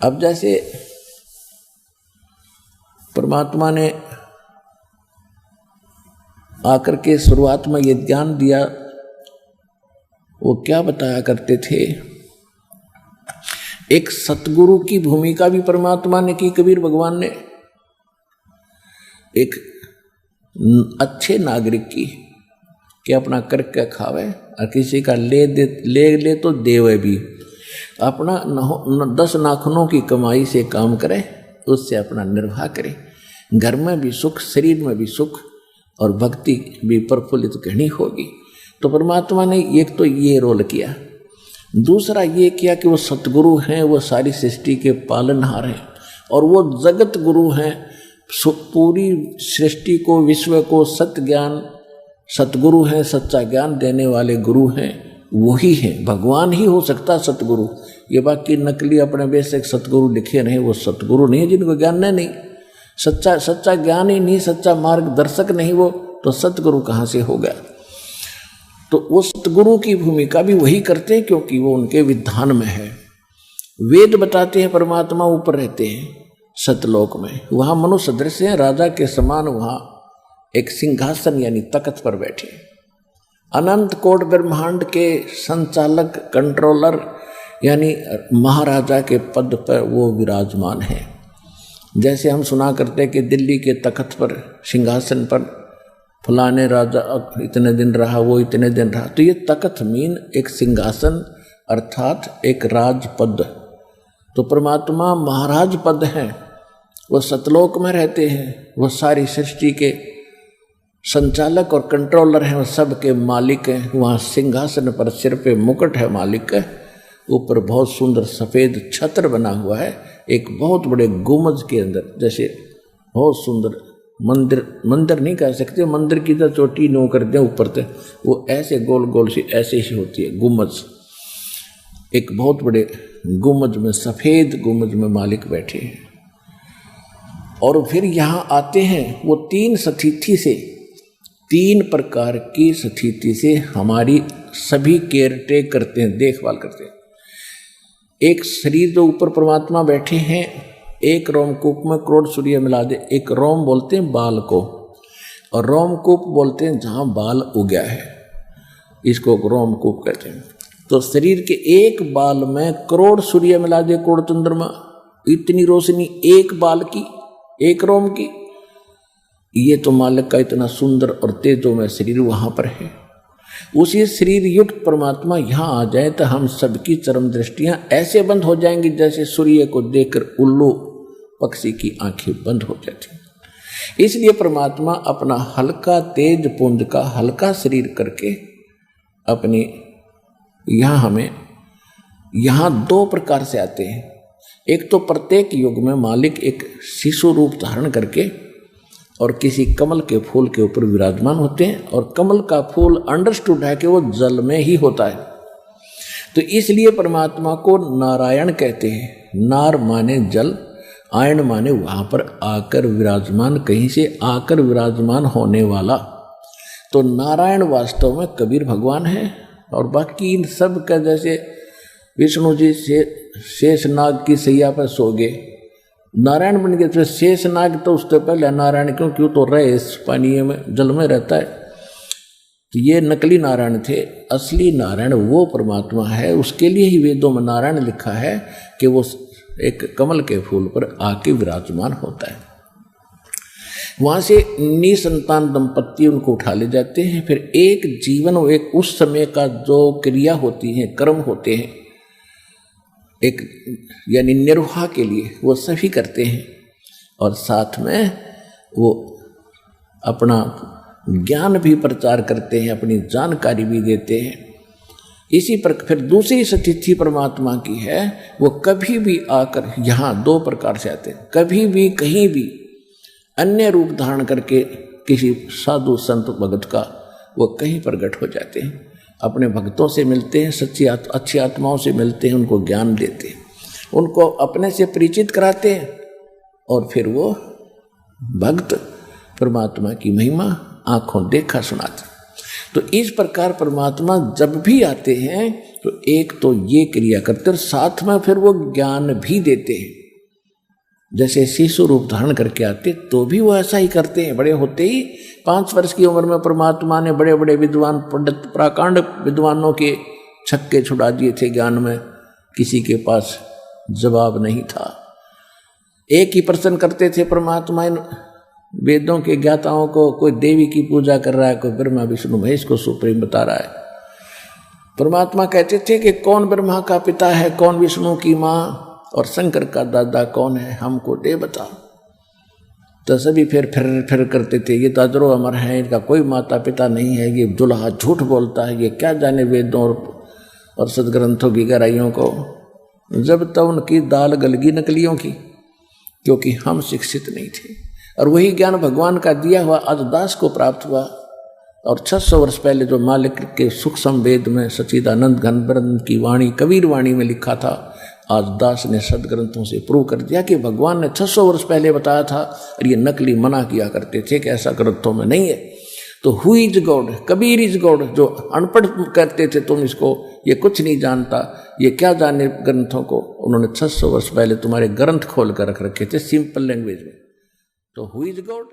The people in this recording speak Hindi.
अब जैसे परमात्मा ने आकर के शुरुआत में ये ज्ञान दिया, वो क्या बताया करते थे, एक सतगुरु की भूमिका भी परमात्मा ने की, कबीर भगवान ने एक अच्छे नागरिक की कि अपना करके खावे और किसी का ले तो देवे भी, अपना 10 नाखूनों की कमाई से काम करे, उससे अपना निर्वाह करे, घर में भी सुख, शरीर में भी सुख और भक्ति भी प्रफुल्लित कहनी होगी। तो परमात्मा ने एक तो ये रोल किया, दूसरा ये किया कि वो सतगुरु हैं, वो सारी सृष्टि के पालनहार हैं और वो जगत गुरु हैं, पूरी सृष्टि को, विश्व को सत्य ज्ञान, सतगुरु हैं, सच्चा ज्ञान देने वाले गुरु हैं, वही हैं। भगवान ही हो सकता सतगुरु, ये बाकी नकली अपने बेसिक सतगुरु लिखे नहीं, वो सतगुरु नहीं, जिनको ज्ञान नहीं, सच्चा ज्ञान ही नहीं, सच्चा मार्गदर्शक नहीं वो, तो सतगुरु कहाँ से हो गया। तो वो सतगुरु की भूमिका भी वही करते हैं क्योंकि वो उनके विधान में है। वेद बताते हैं परमात्मा ऊपर रहते हैं सतलोक में, वहाँ मनुष्य सदृश हैं, राजा के समान वहाँ एक सिंहासन यानी तख्त पर बैठे, अनंत कोट ब्रह्मांड के संचालक, कंट्रोलर यानी महाराजा के पद पर वो विराजमान है। जैसे हम सुना करते हैं कि दिल्ली के तख्त पर, सिंहासन पर फलाने राजा इतने दिन रहा, वो इतने दिन रहा, तो ये तख्त मीन एक सिंहासन अर्थात एक राजपद। तो परमात्मा महाराज पद हैं, वो सतलोक में रहते हैं, वो सारी सृष्टि के संचालक और कंट्रोलर हैं, वो सब के मालिक हैं। वहाँ सिंहासन पर सिर पे मुकुट है मालिक का, ऊपर बहुत सुंदर सफ़ेद छत्र बना हुआ है, एक बहुत बड़े गुम्बद के अंदर, जैसे बहुत सुंदर मंदिर नहीं कह सकते, मंदिर की तो चोटी नो कर दें ऊपर से, वो ऐसे गोल गोल सी ऐसे ही होती है गुम्बद, एक बहुत बड़े गुम्बद में, सफ़ेद गुम्बद में मालिक बैठे हैं। और फिर यहाँ आते हैं वो 3 स्थिति से, 3 प्रकार की स्थिति से हमारी सभी केयर टेक करते हैं, देखभाल करते हैं। एक शरीर जो ऊपर परमात्मा बैठे हैं, एक रोमकूप में करोड़ सूर्य मिला दे, एक रोम बोलते हैं बाल को और रोमकूप बोलते हैं जहाँ बाल उगया है, इसको रोमकूप कहते हैं। तो शरीर के एक बाल में करोड़ सूर्य मिला दे, करोड़ चंद्रमा, इतनी रोशनी एक बाल की, एक रोम की, ये तो मालिक का इतना सुंदर और तेजोमय शरीर वहाँ पर है। उसी शरीर युक्त परमात्मा यहाँ आ जाए तो हम सबकी चरम दृष्टियाँ ऐसे बंद हो जाएंगी जैसे सूर्य को देखकर उल्लू पक्षी की आंखें बंद हो जाती। इसलिए परमात्मा अपना हल्का तेज पुंज का हल्का शरीर करके अपनी यहाँ हमें यहाँ 2 प्रकार से आते हैं। एक तो प्रत्येक युग में मालिक एक शिशु रूप धारण करके और किसी कमल के फूल के ऊपर विराजमान होते हैं, और कमल का फूल अंडरस्टूड है कि वो जल में ही होता है, तो इसलिए परमात्मा को नारायण कहते हैं। नार माने जल, आयन माने वहाँ पर आकर विराजमान, कहीं से आकर विराजमान होने वाला। तो नारायण वास्तव में कबीर भगवान है, और बाकी इन सब का जैसे विष्णु जी से शेषनाग की सैया पर सो गए, नारायण बन गए, तो शेषनाग तो उससे पहले नारायण, क्योंकि वो तो रहे इस पानी में, जल में रहता है, तो ये नकली नारायण थे। असली नारायण वो परमात्मा है, उसके लिए ही वेदों में नारायण लिखा है कि वो एक कमल के फूल पर आके विराजमान होता है। वहाँ से निसंतान दंपत्ति उनको उठा ले जाते हैं, फिर एक जीवन, एक उस समय का जो क्रिया होती है, कर्म होते हैं, एक यानी निर्वाह के लिए वो सभी करते हैं, और साथ में वो अपना ज्ञान भी प्रचार करते हैं, अपनी जानकारी भी देते हैं। इसी पर फिर दूसरी स्थिति परमात्मा की है, वो कभी भी आकर यहाँ 2 प्रकार से आते हैं, कभी भी कहीं भी अन्य रूप धारण करके किसी साधु संत भगत का वो कहीं प्रकट हो जाते हैं, अपने भक्तों से मिलते हैं, सच्ची अच्छी आत्माओं से मिलते हैं, उनको ज्ञान देते हैं, उनको अपने से परिचित कराते हैं, और फिर वो भक्त परमात्मा की महिमा आंखों देखा सुनाते। तो इस प्रकार परमात्मा जब भी आते हैं तो एक तो ये क्रिया करते और साथ में फिर वो ज्ञान भी देते हैं। जैसे शिशु रूप धारण करके आते तो भी वो ऐसा ही करते हैं। बड़े होते ही 5 वर्ष की उम्र में परमात्मा ने बड़े बड़े विद्वान पंडित प्राकांड विद्वानों के छक्के छुड़ा दिए थे ज्ञान में, किसी के पास जवाब नहीं था। एक ही प्रश्न करते थे परमात्मा इन वेदों के ज्ञाताओं को, कोई देवी की पूजा कर रहा है, कोई ब्रह्मा विष्णु महेश को सुप्रीम बता रहा है। परमात्मा कहते थे कि कौन ब्रह्मा का पिता है, कौन विष्णु की माँ और शंकर का दादा कौन है, हमको दे बता। तो सभी फिर करते थे, ये तो अजरो अमर है, इनका कोई माता पिता नहीं है, ये दुल्हा झूठ बोलता है, ये क्या जाने वेदों और सदग्रंथों की गहराइयों को। जब तक उनकी दाल गलगी नकलियों की, क्योंकि हम शिक्षित नहीं थे। और वही ज्ञान भगवान का दिया हुआ आज दास को प्राप्त हुआ। और 600 वर्ष पहले जो मालिक के सूक्ष्म वेद में सच्चिदानंद घन ब्रह्म की वाणी कबीर वाणी में लिखा था, आज दास ने सदग्रंथों से प्रूव कर दिया कि भगवान ने 600 वर्ष पहले बताया था। और ये नकली मना किया करते थे कि ऐसा ग्रंथों में नहीं है। तो who is God, Kabir is God. जो अनपढ़ कहते थे तुम इसको, ये कुछ नहीं जानता, ये क्या जाने ग्रंथों को, उन्होंने 600 वर्ष पहले तुम्हारे ग्रंथ खोल कर रख रखे थे सिंपल लैंग्वेज में। तो हु इज गॉड।